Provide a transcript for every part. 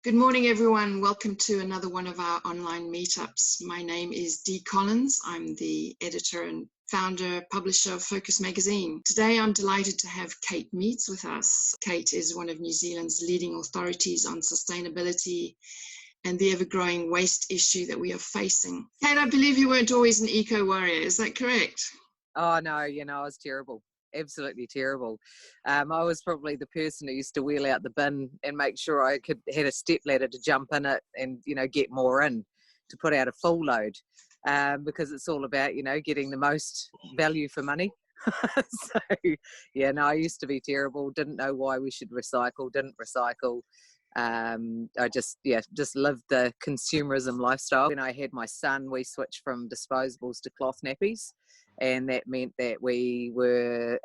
Good morning, everyone. Welcome to another one of our online meetups. My name is Dee Collins. I'm the editor and founder, publisher of Focus Magazine. Today, I'm delighted to have Kate Meads with us. Kate is one of New Zealand's leading authorities on sustainability and the ever-growing waste issue that we are facing. Kate, I believe you weren't always an eco-warrior. Is that correct? Oh no, I was terrible. Absolutely terrible. I was probably the person who used to wheel out the bin and make sure I had a step ladder to jump in it and, get more in to put out a full load, because it's all about, getting the most value for money. So, I used to be terrible. Didn't know why we should recycle, didn't recycle. I just lived the consumerism lifestyle. When I had my son, we switched from disposables to cloth nappies, and that meant that we were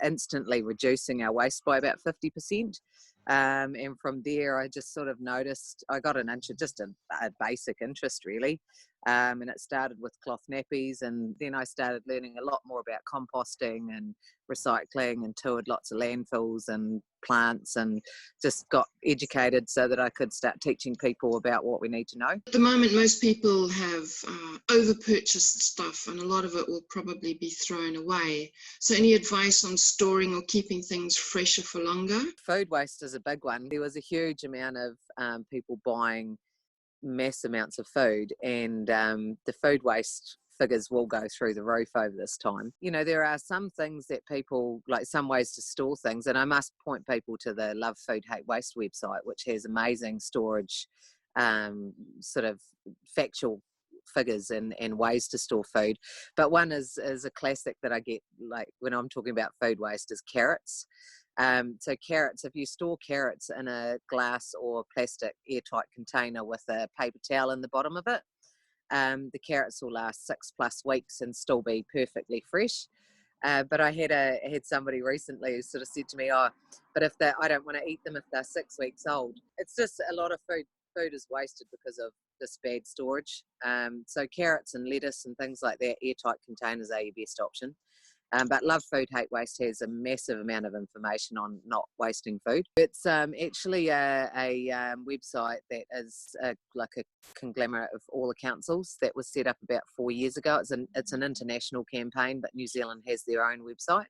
instantly reducing our waste by about 50%. And from there, I just sort of noticed, I got an interest, just a basic interest really. And it started with cloth nappies, and then I started learning a lot more about composting and recycling, and toured lots of landfills and plants, and just got educated so that I could start teaching people about what we need to know. At the moment, most people have over-purchased stuff, and a lot of it will probably be thrown away. So any advice on storing or keeping things fresher for longer? Food waste is a big one. There was a huge amount of people buying mass amounts of food, and the food waste figures will go through the roof over this time. There are some things that people, like some ways to store things, and I must point people to the Love Food Hate Waste website, which has amazing storage, sort of factual figures and ways to store food. But one is a classic that I get, like when I'm talking about food waste, is carrots. So carrots, if you store carrots in a glass or plastic airtight container with a paper towel in the bottom of it, the carrots will last 6+ weeks and still be perfectly fresh. But I had somebody recently who sort of said to me, but I don't want to eat them if they're 6 weeks old. It's just a lot of food is wasted because of this bad storage. So carrots and lettuce and things like that, airtight containers are your best option. But Love Food Hate Waste has a massive amount of information on not wasting food. It's actually a website that is like a conglomerate of all the councils that was set up about 4 years ago. It's an international campaign, but New Zealand has their own website,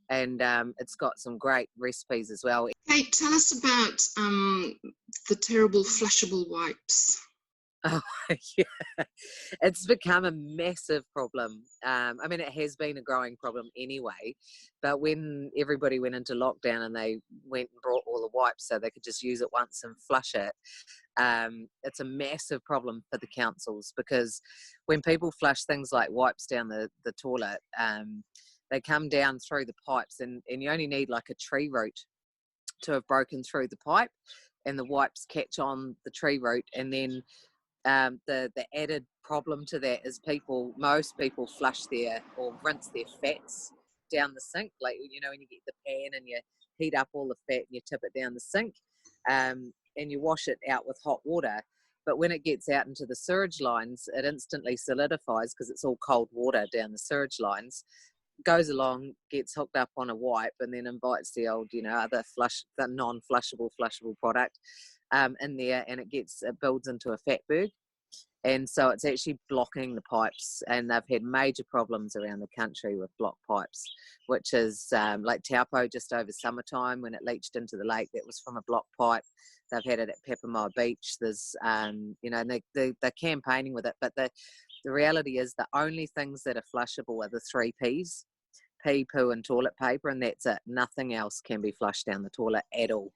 and it's got some great recipes as well. Kate, tell us about the terrible flushable wipes. Oh, yeah. It's become a massive problem. It has been a growing problem anyway, but when everybody went into lockdown and they went and brought all the wipes so they could just use it once and flush it, it's a massive problem for the councils, because when people flush things like wipes down the toilet, they come down through the pipes, and you only need like a tree root to have broken through the pipe, and the wipes catch on the tree root, and then the added problem to that is most people flush or rinse their fats down the sink, like when you get the pan and you heat up all the fat and you tip it down the sink, and you wash it out with hot water. But when it gets out into the sewage lines, it instantly solidifies because it's all cold water down the sewage lines, goes along, gets hooked up on a wipe, and then invites the old, other the non-flushable product in there, and it builds into a fatberg. And so it's actually blocking the pipes, and they've had major problems around the country with blocked pipes, which is like Taupo just over summertime when it leached into the lake. That was from a blocked pipe. They've had it at Papamoa Beach. There's, and they're campaigning with it. But the reality is the only things that are flushable are the 3 Ps, pee, poo and toilet paper, and that's it. Nothing else can be flushed down the toilet at all.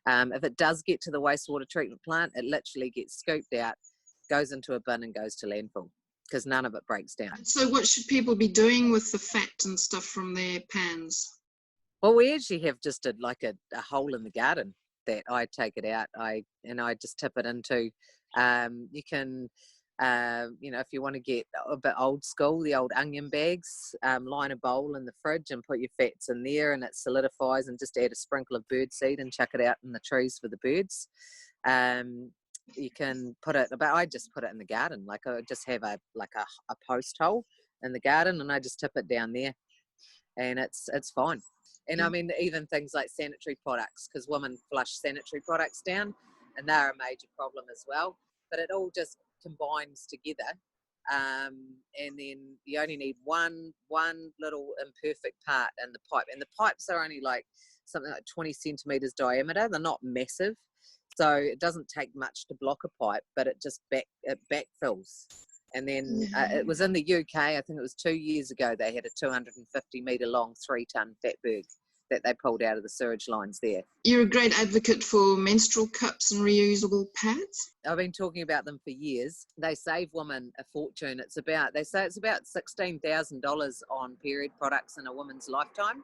If it does get to the wastewater treatment plant, it literally gets scooped out, goes into a bin and goes to landfill, because none of it breaks down. So what should people be doing with the fat and stuff from their pans? Well, we actually have just a hole in the garden that I take it out, I just tip it into. You can, if you want to get a bit old school, the old onion bags, line a bowl in the fridge and put your fats in there, and it solidifies, and just add a sprinkle of birdseed and chuck it out in the trees for the birds. You can put it, but I just put it in the garden. Like I just have a post hole in the garden, and I just tip it down there, and it's fine. And even things like sanitary products, because women flush sanitary products down. and they're a major problem as well. But it all just combines together, and then you only need one little imperfect part in the pipe, and the pipes are only like something like 20 centimeters diameter. They're not massive, so it doesn't take much to block a pipe, but it just backfills. And then it was in the UK, I think it was 2 years ago, they had a 250 metre long 3-ton fatberg that they pulled out of the sewage lines there. You're a great advocate for menstrual cups and reusable pads. I've been talking about them for years. They save women a fortune. They say it's about $16,000 on period products in a woman's lifetime.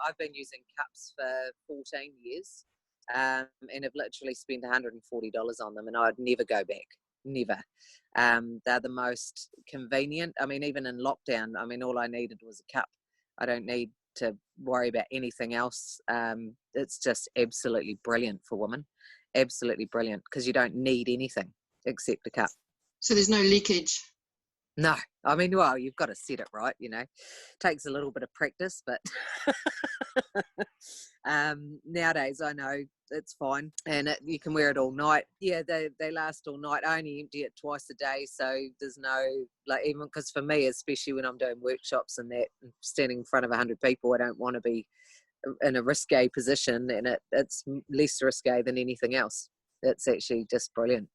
I've been using cups for 14 years and have literally spent $140 on them, and I'd never go back. Never. They're the most convenient. I mean, even in lockdown, all I needed was a cup. I don't need to worry about anything else. It's just absolutely brilliant for women. Absolutely brilliant, because you don't need anything except a cup. So there's no leakage? No. Well, you've got to set it right, Takes a little bit of practice, but nowadays I know it's fine, and you can wear it all night. Yeah, they last all night. I only empty it twice a day, so there's no, even because for me, especially when I'm doing workshops and that, and standing in front of 100 people, I don't want to be in a risque position, and it's less risque than anything else. It's actually just brilliant.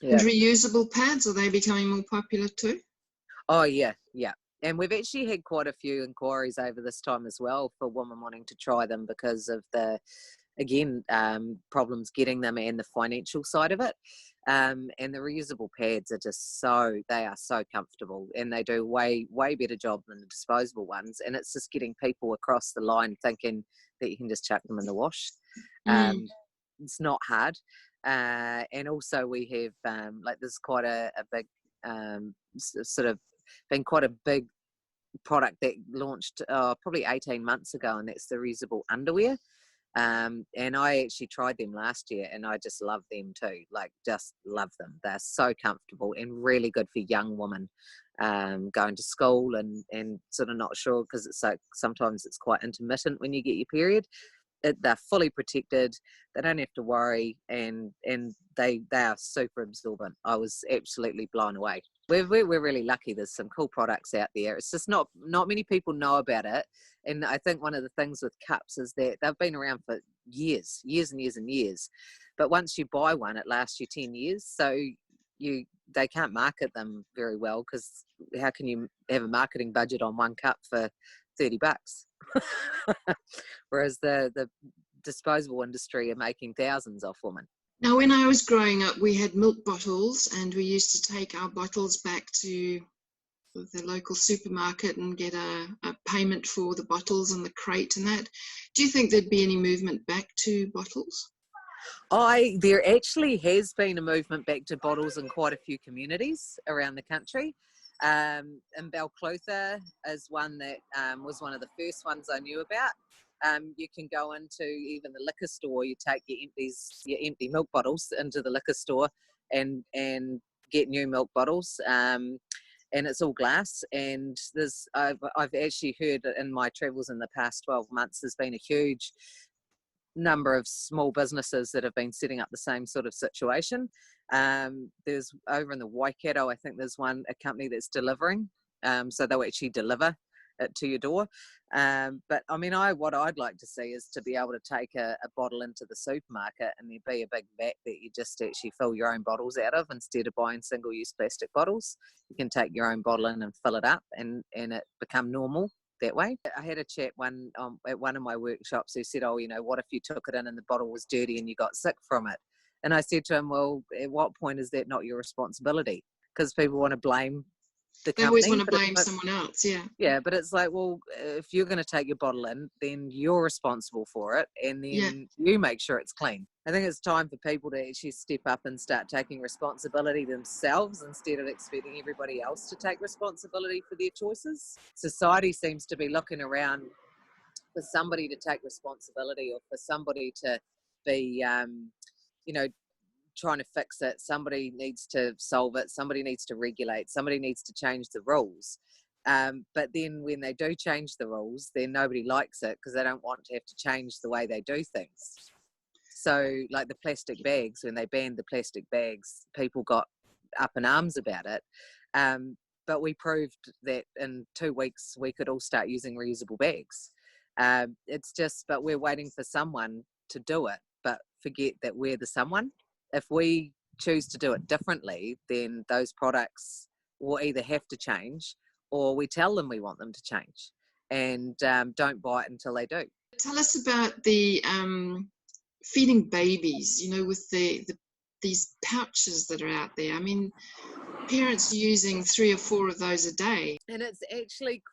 Yeah. And reusable pads, are they becoming more popular too? Oh, yeah. And we've actually had quite a few inquiries over this time as well for women wanting to try them because of the, again, problems getting them and the financial side of it. And the reusable pads are just they are so comfortable, and they do way better job than the disposable ones. And it's just getting people across the line thinking that you can just chuck them in the wash. It's not hard. And also we have, there's quite a big, sort of been quite a big product that launched probably 18 months ago, and that's the reusable underwear. And I actually tried them last year, and I just love them too. Just love them. They're so comfortable and really good for young women going to school and sort of not sure, because it's sometimes it's quite intermittent when you get your period. They're fully protected. They don't have to worry, and they are super absorbent. I was absolutely blown away. We're really lucky. There's some cool products out there. It's just not many people know about it. And I think one of the things with cups is that they've been around for years and years and years. But once you buy one, it lasts you 10 years. So they can't market them very well, because how can you have a marketing budget on one cup for $30? Whereas the disposable industry are making thousands off women. Now, when I was growing up, we had milk bottles, and we used to take our bottles back to the local supermarket and get a payment for the bottles and the crate and that. Do you think there'd be any movement back to bottles? There actually has been a movement back to bottles in quite a few communities around the country. In Balclutha is one that was one of the first ones I knew about. You can go into even the liquor store. You take your empty milk bottles into the liquor store and get new milk bottles. And it's all glass. And I've actually heard in my travels in the past 12 months, there's been a huge number of small businesses that have been setting up the same sort of situation. There's over in the Waikato, I think there's a company that's delivering. So they'll actually deliver it to your door. But what I'd like to see is to be able to take a bottle into the supermarket, and there be a big vat that you just actually fill your own bottles out of, instead of buying single-use plastic bottles. You can take your own bottle in and fill it up, and it become normal that way. I had a chat at one of my workshops who said, what if you took it in and the bottle was dirty and you got sick from it? And I said to him, well, at what point is that not your responsibility? Because people want to blame the company. They always want to blame someone else, yeah. Yeah, but it's like, well, if you're going to take your bottle in, then you're responsible for it, and then you make sure it's clean. I think it's time for people to actually step up and start taking responsibility themselves, instead of expecting everybody else to take responsibility for their choices. Society seems to be looking around for somebody to take responsibility, or for somebody to be, trying to fix it. Somebody needs to solve it. Somebody needs to regulate. Somebody needs to change the rules. But then when they do change the rules, then nobody likes it, because they don't want to have to change the way they do things. So like the plastic bags, when they banned the plastic bags, people got up in arms about it. But we proved that in 2 weeks we could all start using reusable bags. It's just, but we're waiting for someone to do it, but forget that we're the someone. If we choose to do it differently, then those products will either have to change, or we tell them we want them to change, and don't buy it until they do. Tell us about the feeding babies, with these pouches that are out there. I mean, parents using 3 or 4 of those a day. And it's actually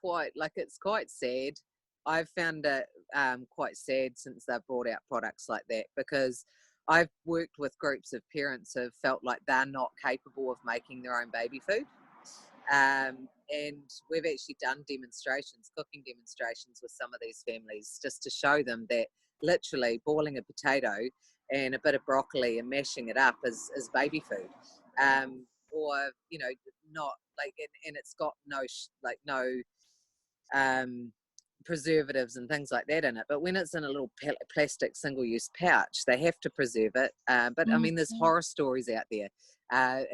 it's quite sad. I've found it quite sad since they've brought out products like that, because I've worked with groups of parents who have felt like they're not capable of making their own baby food. And we've actually done cooking demonstrations with some of these families, just to show them that literally boiling a potato and a bit of broccoli and mashing it up is baby food. Or, not like, and it's got no preservatives and things like that in it, but when it's in a little plastic single-use pouch, they have to preserve it. But I mean, there's horror stories out there. I've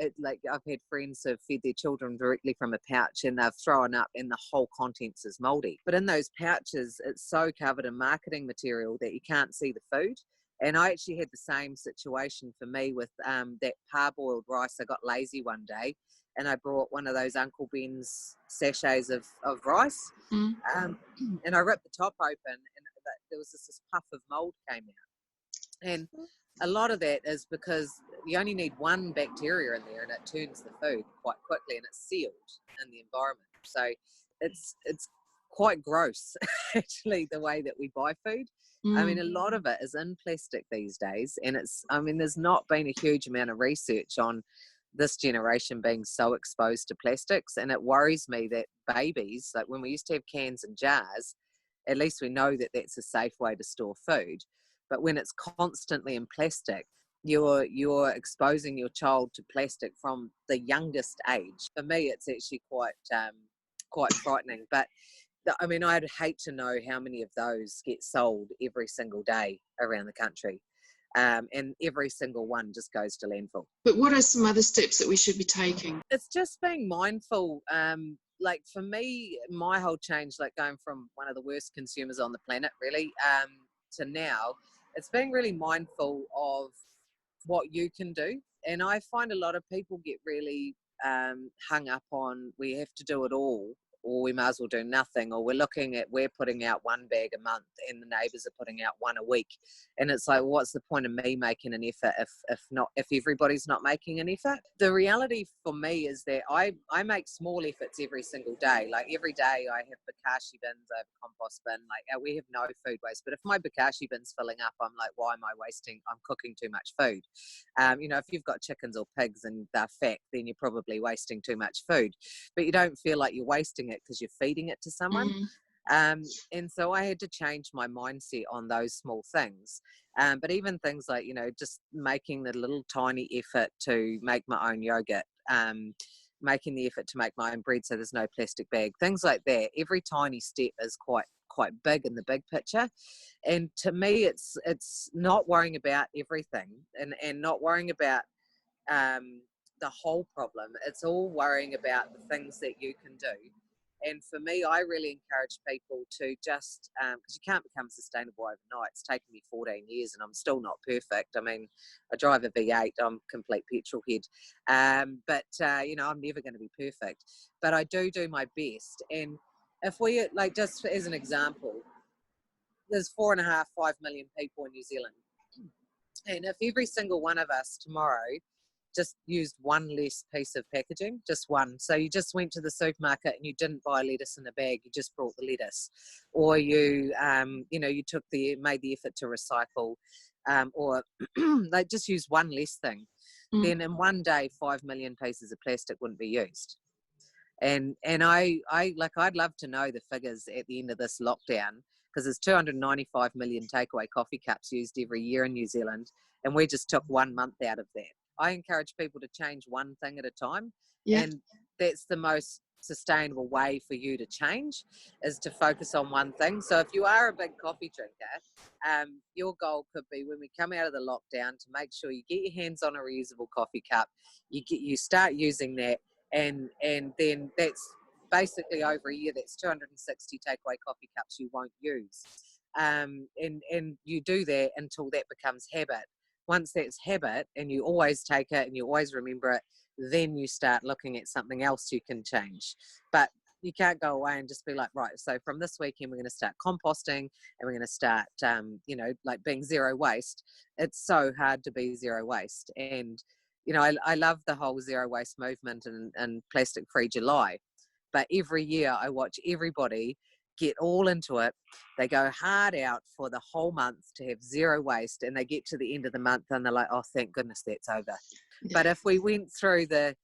had friends who have fed their children directly from a pouch, and they've thrown up and the whole contents is moldy. But in those pouches, it's so covered in marketing material that you can't see the food. And I actually had the same situation for me with that parboiled rice. I got lazy one day, and I brought one of those Uncle Ben's sachets of rice, and I ripped the top open, and there was this puff of mold came out. And a lot of that is because you only need one bacteria in there, and it turns the food quite quickly, and it's sealed in the environment. So it's quite gross, actually, the way that we buy food. I mean, a lot of it is in plastic these days, and there's not been a huge amount of research on this generation being so exposed to plastics, and it worries me that babies, like when we used to have cans and jars, at least we know that that's a safe way to store food. But when it's constantly in plastic, you're exposing your child to plastic from the youngest age. For me, it's actually quite frightening. But I mean, I'd hate to know how many of those get sold every single day around the country. And every single one just goes to landfill. But what are some other steps that we should be taking? It's just being mindful. Like for me, my whole change, like going from one of the worst consumers on the planet, really, to now, it's being really mindful of what you can do. And I find a lot of people get really hung up on, we have to do it all, or we might as well do nothing, or we're putting out 1 bag a month and the neighbours are putting out 1 a week. And it's like, what's the point of me making an effort if everybody's not making an effort? The reality for me is that I make small efforts every single day. Like every day I have bokashi bins, I have a compost bin, like we have no food waste. But if my bokashi bin's filling up, I'm like, why am I wasting? I'm cooking too much food. If you've got chickens or pigs and they're fat, then you're probably wasting too much food. But you don't feel like you're wasting it because you're feeding it to someone. And so I had to change my mindset on those small things. But even things like, just making the little tiny effort to make my own yogurt, making the effort to make my own bread so there's no plastic bag, things like that. Every tiny step is quite big in the big picture. And to me, it's not worrying about everything and not worrying about the whole problem. It's all worrying about the things that you can do. And for me, I really encourage people to just, because you can't become sustainable overnight. It's taken me 14 years and I'm still not perfect. I mean, I drive a V8, I'm a complete petrol head. But I'm never going to be perfect. But I do my best. And if we, like, just as an example, there's 4.5, 5 million people in New Zealand. And if every single one of us tomorrow just used 1 less piece of packaging, just one. So you just went to the supermarket and you didn't buy lettuce in a bag, you just brought the lettuce. Or you made the effort to recycle, or they just use 1 less thing. Then in one day, 5 million pieces of plastic wouldn't be used. And I'd love to know the figures at the end of this lockdown, because there's 295 million takeaway coffee cups used every year in New Zealand, and we just took 1 month out of that. I encourage people to change one thing at a time. Yeah. And that's the most sustainable way for you to change is to focus on one thing. So if you are a big coffee drinker, your goal could be, when we come out of the lockdown, to make sure you get your hands on a reusable coffee cup, you start using that, and then that's basically over a year, that's 260 takeaway coffee cups you won't use. And you do that until that becomes habit. Once that's habit and you always take it and you always remember it, then you start looking at something else you can change. But you can't go away and just be like, right, so from this weekend we're going to start composting and we're going to start, like being zero waste. It's so hard to be zero waste. And, I love the whole zero waste movement and Plastic Free July. But every year I watch everybody get all into it. They go hard out for the whole month to have zero waste, and they get to the end of the month and they're like, oh, thank goodness that's over. Yeah. But if we went through the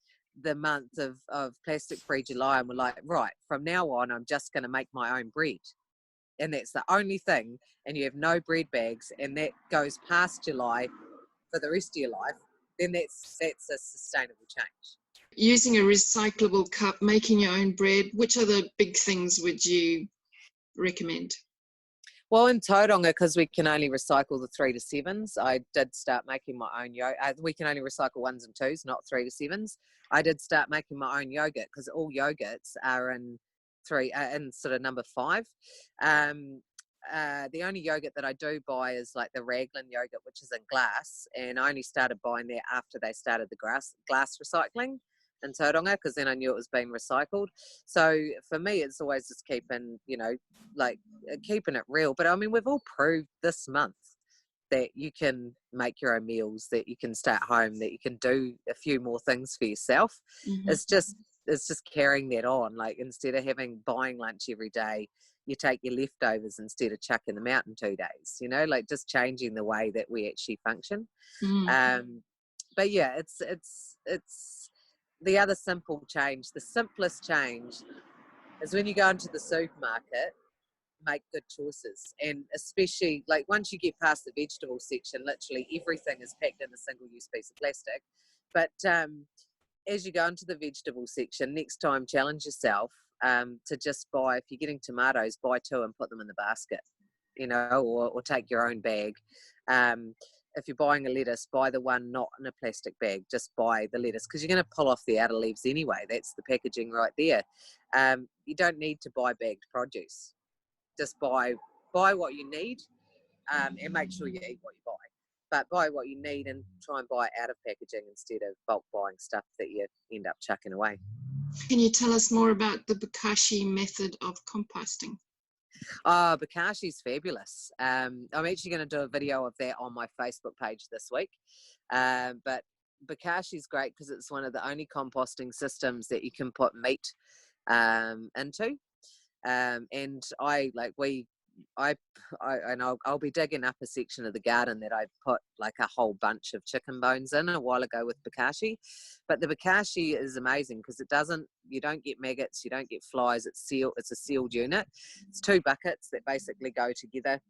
month of Plastic Free July and we're like, right, from now on I'm just going to make my own bread, and that's the only thing, and you have no bread bags, and that goes past July for the rest of your life, then that's a sustainable change. Using a recyclable cup, making your own bread, which other big things would you recommend? Well, in Tauranga, because we can only recycle the 3 to 7s, I did start making my own yogurt. We can only recycle 1s and 2s, not 3 to 7s. I did start making my own yogurt, because all yogurts are in sort of number 5. The only yogurt that I do buy is like the Raglan yogurt, which is in glass, and I only started buying that after they started the glass recycling in Tauranga, because then I knew it was being recycled. So for me, it's always just keeping it real. But I mean, we've all proved this month that you can make your own meals, that you can stay at home, that you can do a few more things for yourself. Mm-hmm. It's just carrying that on. Like, instead of buying lunch every day, you take your leftovers instead of chucking them out in 2 days, like just changing the way that we actually function. Mm. But yeah, it's the other simple change, the simplest change, is when you go into the supermarket, make good choices. And especially, like, once you get past the vegetable section, literally everything is packed in a single-use piece of plastic. But as you go into the vegetable section, next time challenge yourself to just buy, if you're getting tomatoes, buy 2 and put them in the basket, or take your own bag. If you're buying a lettuce, buy the one not in a plastic bag. Just buy the lettuce, because you're going to pull off the outer leaves anyway. That's the packaging right there. You don't need to buy bagged produce. Just buy what you need, and make sure you eat what you buy. But buy what you need and try and buy out of packaging instead of bulk buying stuff that you end up chucking away. Can you tell us more about the bokashi method of composting? Oh, bokashi's fabulous. I'm actually going to do a video of that on my Facebook page this week. But bokashi's great because it's one of the only composting systems that you can put meat into. And I'll be digging up a section of the garden that I put like a whole bunch of chicken bones in a while ago with bokashi. But the bokashi is amazing because you don't get maggots, you don't get flies. It's a sealed unit. It's 2 buckets that basically go together.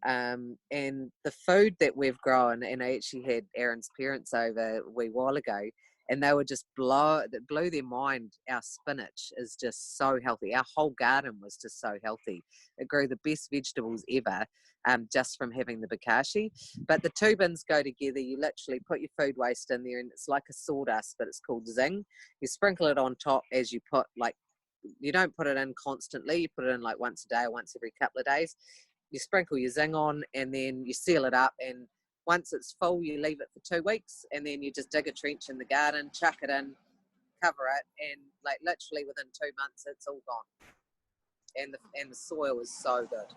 And the food that we've grown, and I actually had Aaron's parents over a wee while ago, and they were just blew their mind. Our spinach is just so healthy. Our whole garden was just so healthy. It grew the best vegetables ever, just from having the bokashi. But the 2 bins go together. You literally put your food waste in there, and it's like a sawdust, but it's called zing. You sprinkle it on top as you put, you don't put it in constantly. You put it in like once a day or once every couple of days. You sprinkle your zing on, and then you seal it up, and once it's full, you leave it for 2 weeks, and then you just dig a trench in the garden, chuck it in, cover it, and like literally within 2 months, it's all gone. And the soil is so good.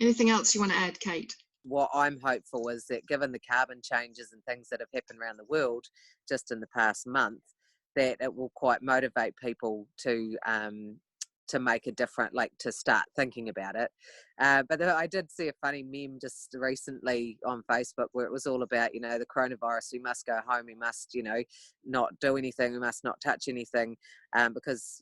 Anything else you want to add, Kate? What I'm hopeful is that, given the carbon changes and things that have happened around the world just in the past month, that it will quite motivate people to make a difference, to start thinking about it. But I did see a funny meme just recently on Facebook where it was all about, the coronavirus. We must go home. We must, not do anything. We must not touch anything, because,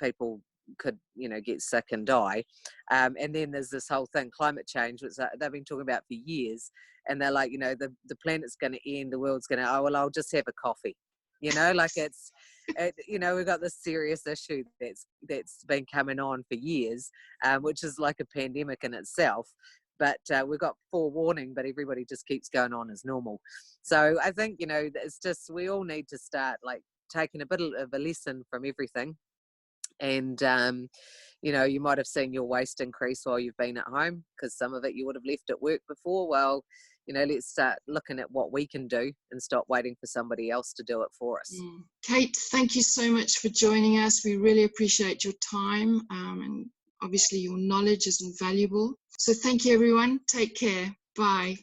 people could, get sick and die. And then there's this whole thing, climate change, which they've been talking about for years. And they're like, the planet's going to end, the world's going to, I'll just have a coffee. like we've got this serious issue that's been coming on for years, which is like a pandemic in itself. But we've got forewarning, but everybody just keeps going on as normal. So I think, it's just, we all need to start like taking a bit of a lesson from everything. And, you might have seen your waste increase while you've been at home, because some of it you would have left at work before. Well, let's start looking at what we can do and stop waiting for somebody else to do it for us. Kate, thank you so much for joining us. We really appreciate your time, and obviously your knowledge is invaluable. So thank you, everyone. Take care. Bye.